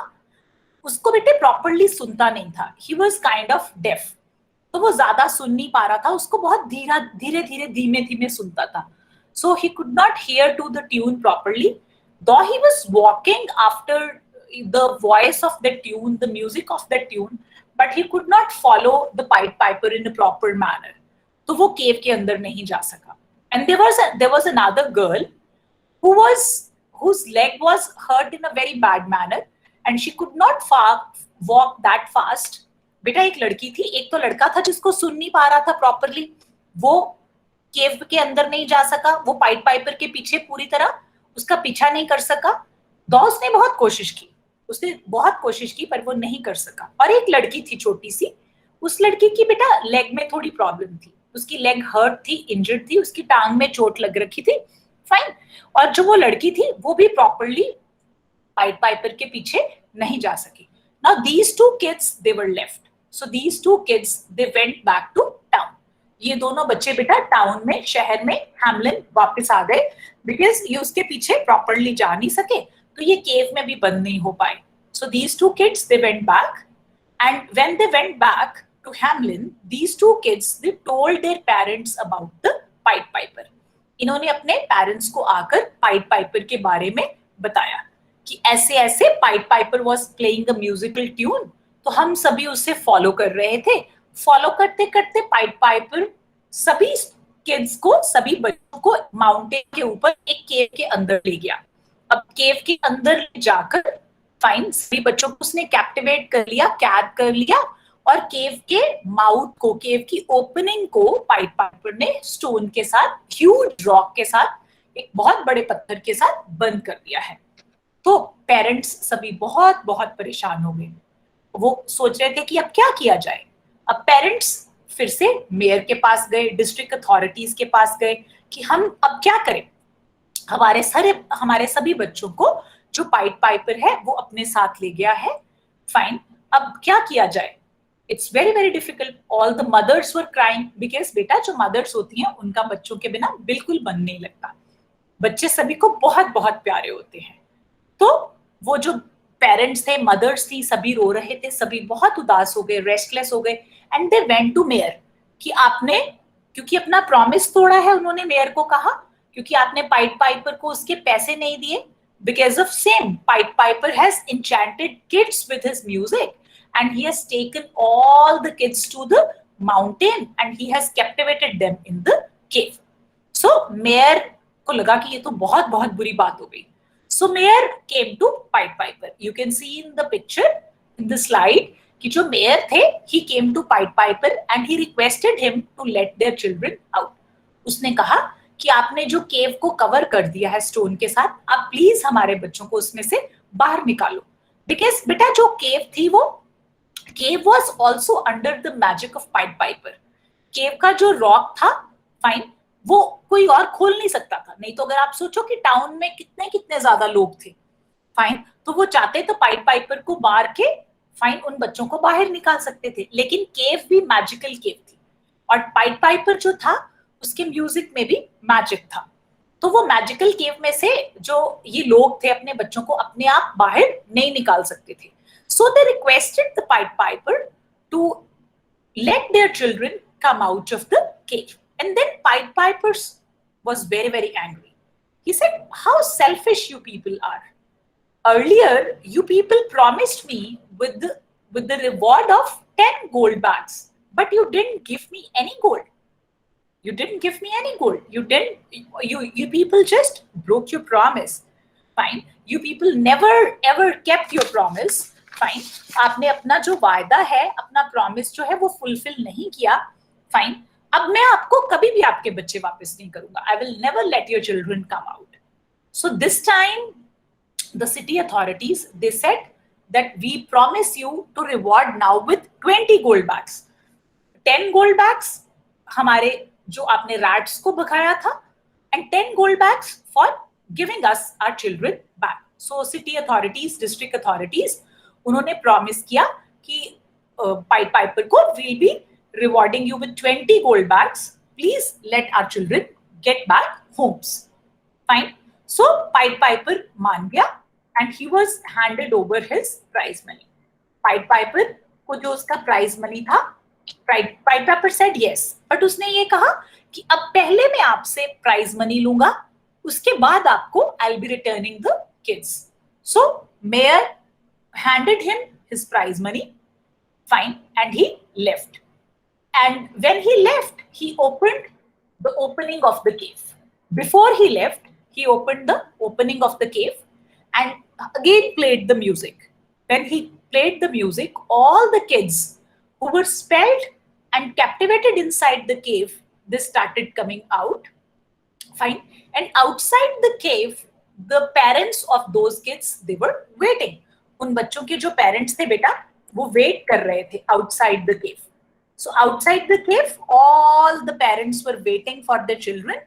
A: उसको बेटे प्रॉपरली सुनता नहीं था. He was kind of deaf, तो वो ज्यादा सुन नहीं पा रहा था, उसको बहुत धीरे धीमे सुनता था. So he could not hear to the tune properly. Though he was walking after the voice of the tune, the music of the tune, but he could not follow the Pied Piper in a proper manner. तो वो केव के अंदर नहीं जा सका. And there was another girl whose leg was hurt in a very bad manner, and she could not walk that fast. बेटा एक लड़की थी, एक तो लड़का था जिसको सुन नहीं पा रहा था प्रॉपरली, वो केव के अंदर नहीं जा सका, वो पाइड पाइपर के पीछे पूरी तरह उसका पीछा नहीं कर सका. दॉस ने बहुत कोशिश की, उसने बहुत कोशिश की पर वो नहीं कर सका. और एक लड़की थी छोटी सी, उस लड़की की बेटा लेग में थोड़ी प्रॉब्लम थी, उसकी लेग हर्ट थी, इंजर्ड थी, उसकी टांग में चोट लग रखी थी. फाइन. और जो वो लड़की थी वो भी प्रॉपरली पाइड पाइपर के पीछे नहीं जा सकी. Now these two kids they were left. So these two kids they went back to town. ये दोनों बच्चे बेटा टाउन में, शहर में, हैमलिन वापस आ गए, बिकॉज ये उसके पीछे प्रॉपरली जा नहीं सके, तो ये केव में भी बंद नहीं हो पाए. So these two kids they went back, and when they went back to Hamelin, these two kids they told their parents about the pied piper. इन्होंने अपने पेरेंट्स को आकर पाइड पाइपर के बारे में बताया कि ऐसे ऐसे pied Piper was playing a musical tune, तो हम सभी उसे फॉलो कर रहे थे. फॉलो करते करते पाइड पाइपर सभी किड्स को, सभी बच्चों को माउंटेन के ऊपर एक केव के अंदर ले गया. अब केव के अंदर जाकर फाइन सभी बच्चों को उसने कैप्टिवेट कर लिया, कैद कर लिया, और केव के माउथ को, केव की ओपनिंग को पाइड पाइपर ने स्टोन के साथ, ह्यूज रॉक के साथ, एक बहुत बड़े पत्थर के साथ बंद कर दिया है. तो पेरेंट्स सभी बहुत बहुत परेशान हो गए. वो सोच रहे थे कि अब क्या किया जाए. अब पेरेंट्स फिर से मेयर के पास गए, डिस्ट्रिक्ट अथॉरिटीज के पास गए कि हम अब क्या करें, हमारे सभी बच्चों को जो पाइड पाइपर है वो अपने साथ ले गया है. फाइन, अब क्या किया जाए. It's very very difficult. All the mothers were crying, because बेटा जो मदर्स होती हैं उनका बच्चों के बिना बिल्कुल मन नहीं लगता. बच्चे सभी को बहुत बहुत प्यारे होते हैं. तो वो जो पेरेंट्स थे, मदर्स थी, सभी रो रहे थे, सभी बहुत उदास हो गए, रेस्टलेस हो गए. And they went to mayor कि आपने, क्योंकि अपना प्रॉमिस तोड़ा है, उन्होंने मेयर को कहा, क्योंकि आपने पाइड पाइपर को उसके पैसे नहीं दिए. Because of same, pied Piper has enchanted kids with his music, and he has taken all the kids to the mountain and he has captivated them in the cave. So mayor को लगा कि ये तो बहुत बहुत बुरी बात हो गई. So mayor came to Pied Piper. You can see in the picture, in the slide, कि जो mayor थे, he came to Pied Piper and he requested him to let their children out. उसने कहा कि आपने जो केव को कवर कर दिया है स्टोन के साथ, आप प्लीज हमारे बच्चों को उसमें से बाहर निकालो. बिकॉज बेटा जो केव थी, वो cave was also under the magic of Pied Piper. Cave का जो रॉक था, फाइन, वो कोई और खोल नहीं सकता था. नहीं तो अगर आप सोचो कि टाउन में कितने कितने ज्यादा लोग थे, फाइन, तो वो चाहते तो पाइड पाइपर को मार के फाइन उन बच्चों को बाहर निकाल सकते थे. लेकिन केव भी मैजिकल केव थी, और पाइड पाइपर जो था उसके म्यूजिक में भी मैजिक था. तो वो मैजिकल केव में से जो ये लोग थे, अपने बच्चों को अपने आप बाहर नहीं निकाल सकते थे. So they requested the pied Piper to let their children come out of the cave. And then Pied Piper was very, very angry. He said, how selfish you people are. Earlier, you people promised me with the reward of 10 gold bags, but you didn't give me any gold. You didn't give me any gold. You people just broke your promise. Fine. You people never ever kept your promise. Fine, आपने अपना जो वायदा है, अपना promise जो है वो fulfil नहीं किया. फाइन, अब मैं आपको कभी भी आपके बच्चे वापस नहीं करूंगा. I will never let your children come out. So this time the city authorities they said that we promise you to reward now with 20 gold bags. 10 gold bags हमारे जो आपने रैट्स को भगाया था, and 10 gold bags for giving us our children back. So city authorities, district authorities, उन्होंने promise किया कि pied piper को will be rewarding you with 20 gold bags. Please let our children get back homes. Fine. So pied piper मान गया and he was handed over his prize money. Pied piper को जो उसका prize money था, pied piper said yes, but उसने ये कहा कि अब पहले मैं आपसे प्राइज मनी लूंगा, उसके बाद आपको I will be returning the kids. So mayor handed him his prize money, fine, and he left. And when he left, he opened the opening of the cave. Before he left, he opened the opening of the cave and again played the music. When he played the music, all the kids who were spelled and captivated inside the cave, they started coming out. Fine. And outside the cave, the parents of those kids, they were waiting. उन बच्चों के जो parents थे बेटा, वो wait कर रहे थे outside the cave. So outside the cave, all the parents were waiting for their children.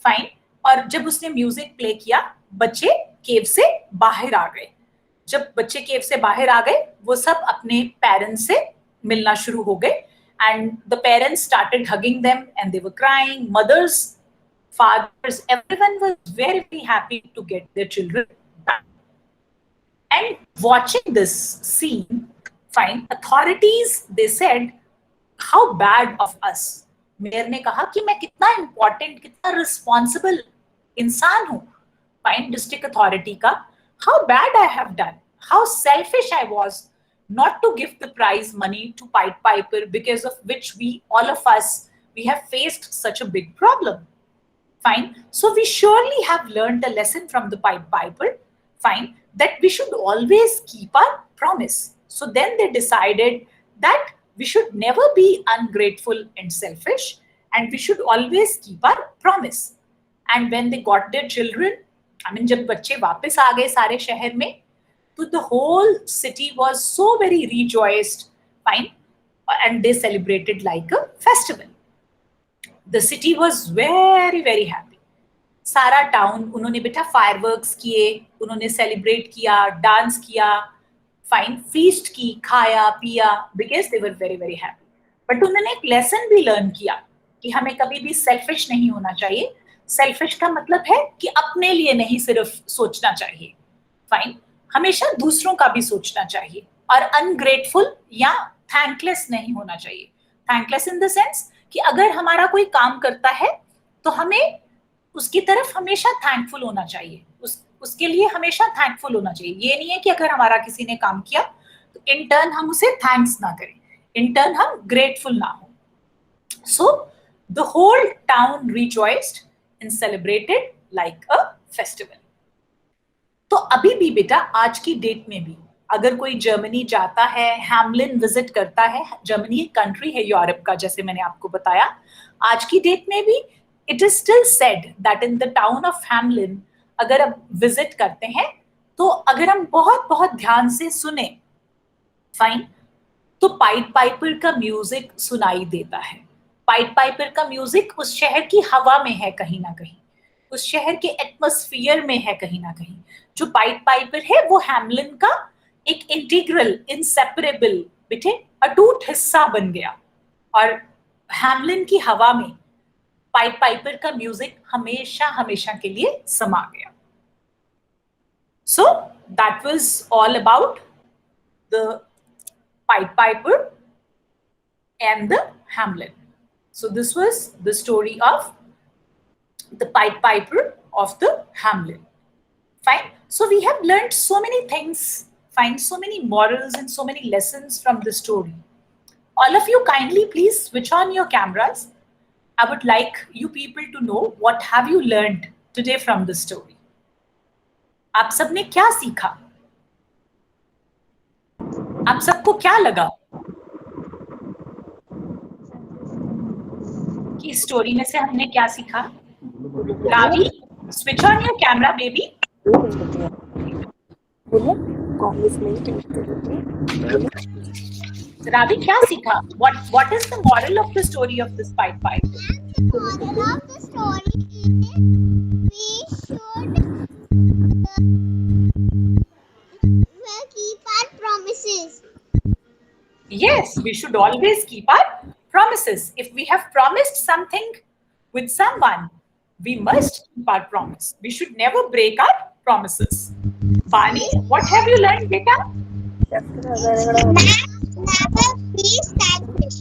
A: Fine. और जब उसने म्यूजिक प्ले किया, बच्चे केव से बाहर आ गए. जब बच्चे केव से बाहर आ गए, वो सब अपने पेरेंट्स से मिलना शुरू हो गए. And the parents started hugging them and they were crying. Mothers, fathers, everyone was very, very happy to get their children back. And watching this scene, fine, authorities, they said, how bad of us. Mayor ने कहा कि मैं कितना important, कितना responsible इंसान हूँ. Fine, district authority का, how bad I have done, how selfish I was not to give the prize money to Pied Piper, because of which we, all of us, we have faced such a big problem. Fine. So we surely have learned a lesson from the Pied Piper. Fine. That we should always keep our promise. So then they decided that we should never be ungrateful and selfish, and we should always keep our promise. And when they got their children, I mean, जब बच्चे वापस आ गए सारे शहर में, तो the whole city was so very rejoiced, fine, and they celebrated like a festival. The city was very, very happy. सारा town उन्होंने बेटा फायरवर्क्स किए, उन्होंने सेलिब्रेट किया, डांस किया, फाइन, फीस्ट की, खाया पिया, because they were very very happy. But उन्होंने एक लेसन भी लर्न किया कि हमें कभी भी सेल्फिश नहीं होना चाहिए. सेल्फिश का मतलब है कि अपने लिए नहीं सिर्फ सोचना चाहिए. फाइन, हमेशा दूसरों का भी सोचना चाहिए. और अनग्रेटफुल या थैंकलेस नहीं होना चाहिए. थैंकलेस इन द सेंस कि अगर हमारा कोई काम करता है तो हमें उसकी तरफ हमेशा थैंकफुल होना चाहिए, उसके लिए हमेशा थैंकफुल होना चाहिए. ये नहीं है कि अगर हमारा किसी ने काम किया तो इन टर्न हम उसे थैंक्स ना करें, इन टर्न हम ग्रेटफुल ना हो. So the whole town rejoiced and celebrated like a festival. तो अभी भी बेटा आज की डेट में भी अगर कोई जर्मनी जाता है, हैमलिन विजिट करता है, जर्मनी एक कंट्री है यूरोप का, जैसे मैंने आपको बताया, आज की डेट में भी it is still said that in the town of Hamelin, अगर आप विजिट करते हैं तो अगर हम बहुत बहुत ध्यान से सुने, फाइन, तो पाइड पाइपर का म्यूजिक सुनाई देता है. पाइड पाइपर का म्यूजिक उस शहर की हवा में है कहीं ना कहीं, उस शहर के एटमॉस्फेयर में है कहीं ना कहीं. जो पाइड पाइपर है वो हैमलिन का एक इंटीग्रल, इंसेपरेबल, बेटे अटूट हिस्सा बन गया. और हैमलिन की हवा में पाइड पाइपर का म्यूजिक हमेशा हमेशा के लिए समा गया. So that was all about the pied Piper and the Hamelin. So this was the story of the pied Piper of the Hamelin. Fine. So we have learned so many things, fine, so many morals and so many lessons from the story. All of you kindly please switch on your cameras. I would like you people to know what have you learned today from the story. आप सबने क्या सीखा? आप सबको क्या लगा कि story में से हमने क्या सीखा? Ravi, switch on your camera, baby. Ravi, क्या सीखा? What is the moral of the story of this Pied Piper?
D: The moral of the story is we should keep our promises.
A: Yes, we should always keep our promises. If we have promised something with someone, we must keep our promise. We should never break our promises. Bani, what have you learned, beta?
D: Never be selfish.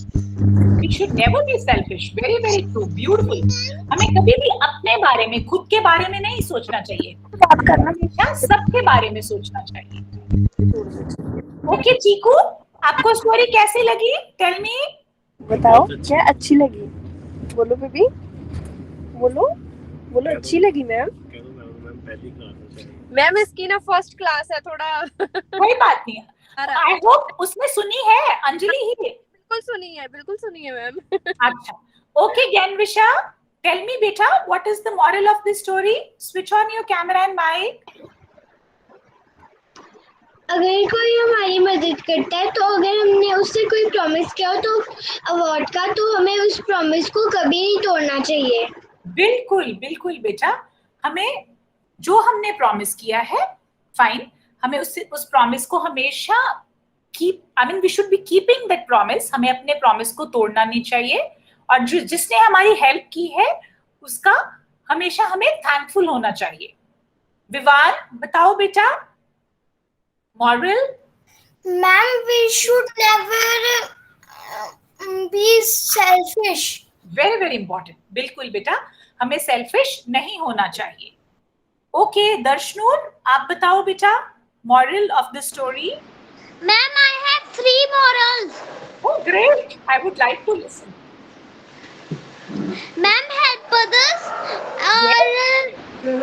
A: We should never be selfish. Very, very true. Beautiful. हमें कभी भी अपने बारे में, खुद के बारे में नहीं सोचना चाहिए. हमेशा सबके बारे में सोचना चाहिए. ओके चीकू, आपको स्टोरी कैसी लगी? Tell me.
B: बताओ क्या अच्छी लगी? बोलो बेबी, बोलो बोलो। अच्छी लगी मैम? मैम इसकी ना फर्स्ट क्लास है, थोड़ा
A: कोई बात नहीं, आई होप उसने सुनी है अंजलि ही।
B: बिल्कुल सुनी है मैम।
A: अच्छा, ओके ज्ञानविशा, टेल मी बेटा, what is the moral of the story? Switch on your camera and mic.
D: अगर कोई हमारी मदद करता है तो अगर हमने उससे कोई प्रॉमिस किया हो तो अवार्ड का, तो हमें उस प्रॉमिस को कभी नहीं तोड़ना चाहिए।
A: बिल्कुल बिल्कुल बेटा, हमें जो हमने प्रॉमिस किया है, फाइन, हमें उससे उस प्रॉमिस को हमेशा keep, I mean we should be keeping that promise. हमें अपने प्रॉमिस को तोड़ना नहीं चाहिए, और जो जिसने हमारी हेल्प की है उसका हमेशा हमें थैंकफुल होना चाहिए। विवान बताओ बेटा, moral.
D: Ma'am, we should never be selfish.
A: Very very important, बिल्कुल बेटा, हमें सेल्फिश नहीं होना चाहिए। ओके दर्शनूर, आप बताओ बेटा, moral of the story.
D: Ma'am, I have 3 morals.
A: Oh, great! I would like to listen.
D: Ma'am, help others.
A: Yes.
D: और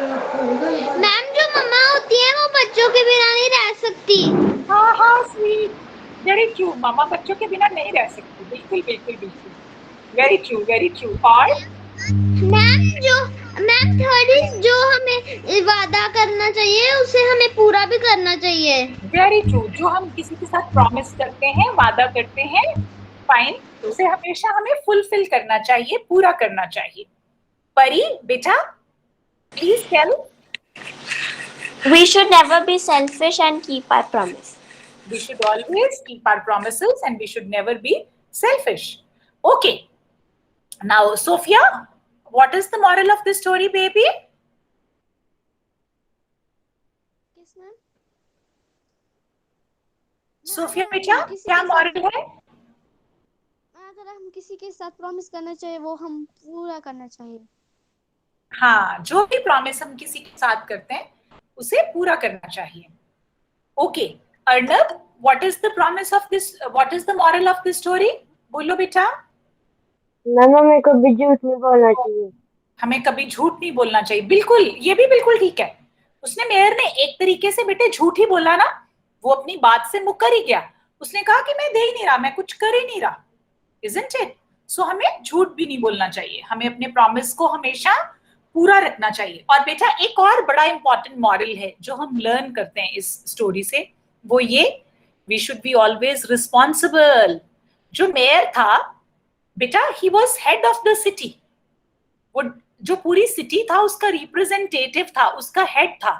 D: मैम, जो मम्मा होती है वो बच्चों के बिना नहीं रह सकती।
A: हाँ हाँ स्वीट, वेरी ट्रू, मामा बच्चों के बिना नहीं रह सकती, बिल्कुल बिल्कुल बिल्कुल, वेरी ट्रू वेरी ट्रू। और
D: मैम, जो मैम थर्ड इज, जो हमें वादा करना चाहिए उसे हमें पूरा भी करना चाहिए।
A: वेरी ट्रू, जो हम किसी के साथ प्रॉमिस करते हैं, वादा करते हैं, फाइन, उसे हमेशा हमें फुलफिल करना चाहिए, पूरा करना चाहिए। परी बेटा, please tell.
B: We should never be selfish and keep our promise.
A: We should always keep our promises and we should never be selfish. Okay. Now, Sophia, what is the moral of the story, baby? Sophia बेटा, क्या moral है?
C: अगर हम किसी के साथ promise करना चाहिए वो हम पूरा करना चाहिए।
A: हाँ, जो भी प्रॉमिस हम किसी के साथ करते हैं उसे पूरा करना चाहिए। Okay Arnab, what is the promise of this, what is the moral of this story? बोलो बेटा।
B: मैम हमें कभी झूठ नहीं बोलना चाहिए।
A: हमें कभी झूठ नहीं बोलना चाहिए, बिल्कुल, ये भी बिल्कुल ठीक है। उसने मेयर ने एक तरीके से बेटे झूठ ही बोला ना, वो अपनी बात से मुकर ही गया। उसने कहा कि मैं दे ही नहीं रहा, मैं कुछ कर ही नहीं रहा, इजंट इट? सो हमें झूठ भी नहीं बोलना चाहिए, हमें अपने प्रॉमिस को हमेशा पूरा रखना चाहिए। और बेटा एक और बड़ा इंपॉर्टेंट मॉरल है जो हम लर्न करते हैं इस स्टोरी से, वो ये, we should be always responsible. जो मेयर था बेटा, he was head of the city, वो जो पूरी सिटी था उसका रिप्रेजेंटेटिव था, उसका हेड था,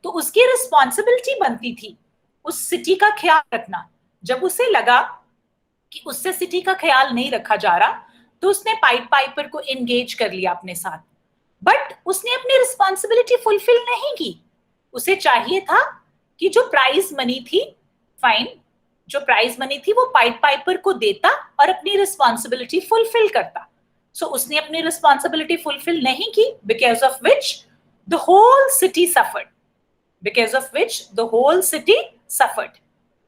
A: तो उसकी रिस्पॉन्सिबिलिटी बनती थी उस सिटी का ख्याल रखना। जब उसे लगा कि उससे सिटी का ख्याल नहीं रखा जा रहा, तो उसने पाइट पाइपर को एंगेज कर लिया अपने साथ, बट उसने अपनी रिस्पॉन्सिबिलिटी फुलफिल नहीं की। उसे चाहिए था कि जो प्राइज मनी थी, फाइन, जो प्राइज मनी थी वो पाइट पाइपर को देता और अपनी रिस्पॉन्सिबिलिटी फुलफिल करता। सो उसने अपनी रिस्पॉन्सिबिलिटी फुलफिल नहीं की, because of which the whole city suffered, because of which the whole city suffered.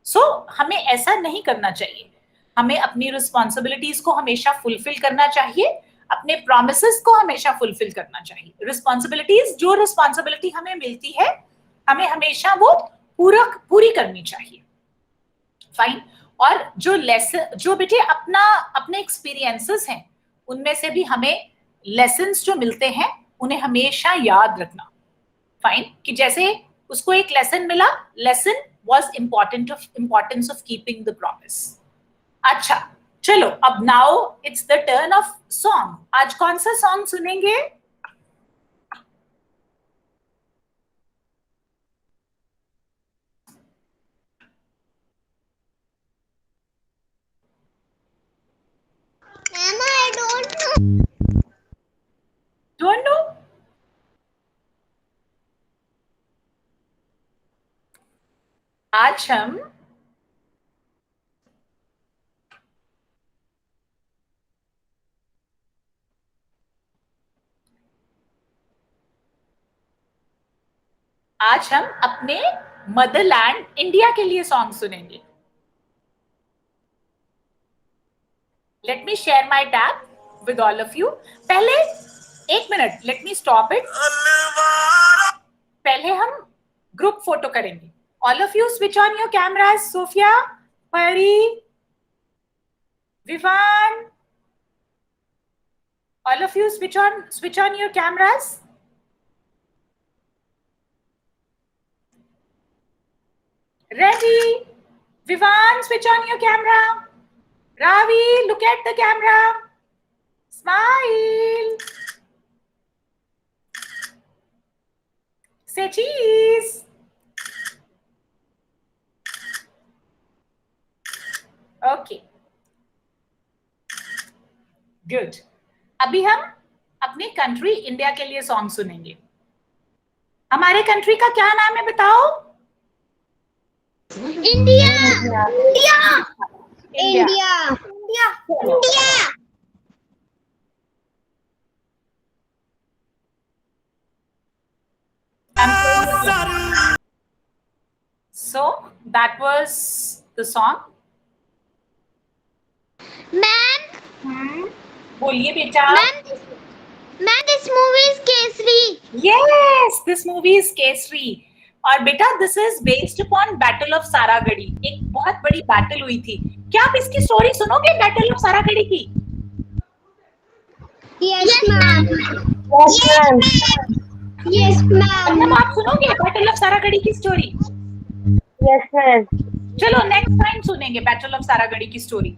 A: So हमें ऐसा नहीं करना चाहिए, हमें अपनी रिस्पॉन्सिबिलिटीज को हमेशा फुलफिल करना चाहिए, अपने प्रोमिसेस को हमेशा फुलफिल करना चाहिए। रिस्पॉन्सिबिलिटीज, जो रिस्पॉन्सिबिलिटी हमें मिलती है हमें हमेशा वो पूरी करनी चाहिए, फाइन। और जो लेसन, जो बेटे अपना अपने एक्सपीरियंसेस हैं उनमें से भी हमें लेसन्स जो मिलते हैं उन्हें हमेशा याद रखना, फाइन, कि जैसे उसको एक लेसन मिला, lesson was importance of keeping the promise. अच्छा चलो, अब now it's the turn off song. आज कौन सा सॉन्ग सुनेंगे?
D: Ma'am, I don't know.
A: Don't know? आज हम अपने मदरलैंड इंडिया के लिए सॉन्ग सुनेंगे. Let me share my tab with all of you. पहले 1 minute, let me stop it. पहले हम ग्रुप फोटो करेंगे. All of you switch on your cameras. Sophia, Pari, Vivan. All of you switch on your cameras. Ready? Vivan, switch on your camera. Ravi, look at the camera. Smile. Say cheese. Okay. Good. अभी हम अपनी country India के लिए song सुनेंगे. हमारे country का क्या नाम है बताओ?
D: India India
A: India.
D: India India.
A: So that was the song.
C: Ma'am
A: बोलिए बेटा.
C: Ma'am this movie is Kesari.
A: Yes, this movie is Kesari. और बेटा this is based upon Battle of Saragarhi. एक बहुत बड़ी बैटल हुई थी. क्या आप इसकी स्टोरी सुनोगे बैटल ऑफ सारागढ़ी की?
D: Yes ma'am. Yes ma'am.
A: मतलब आप सुनोगे बैटल ऑफ सारागढ़ी की स्टोरी?
B: Yes ma'am.
A: चलो नेक्स्ट टाइम सुनेंगे बैटल ऑफ सारागढ़ी की स्टोरी.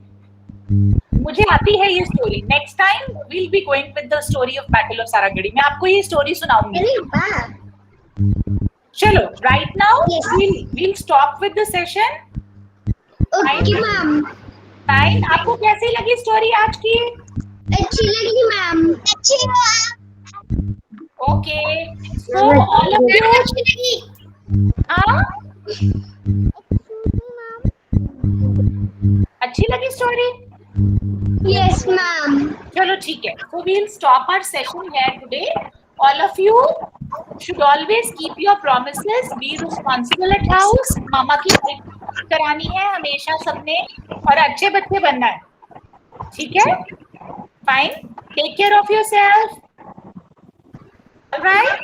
A: मुझे आती है ये story. Next time we'll be going with the story of Battle of Saragarhi. मैं आपको ये स्टोरी सुनाऊंगी.
D: अरे वाह.
A: चलो right now
D: Yes.
A: we'll stop with the session.
D: Okay ma'am.
A: Fine. आपको कैसी लगी स्टोरी आज की?
D: अच्छी लगी मैम. अच्छी
A: Okay. So all of you.
D: अच्छी लगी.
A: हाँ? अच्छी लगी स्टोरी?
D: Yes ma'am.
A: चलो ठीक है. So we'll stop our session here today. All of you should always keep your promises. Be responsible at house. मामा की हेल्प करानी है हमेशा सबने और अच्छे बच्चे बनना है. ठीक है? Fine. Take care of yourself. All right.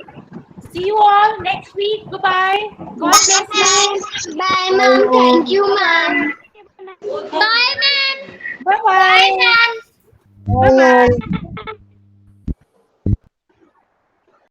A: See you all next week. Goodbye. God bless you.
D: Bye ma'am. Thank you ma'am.
C: Bye ma'am.
A: Bye bye.
D: Ma'am.
A: Bye bye.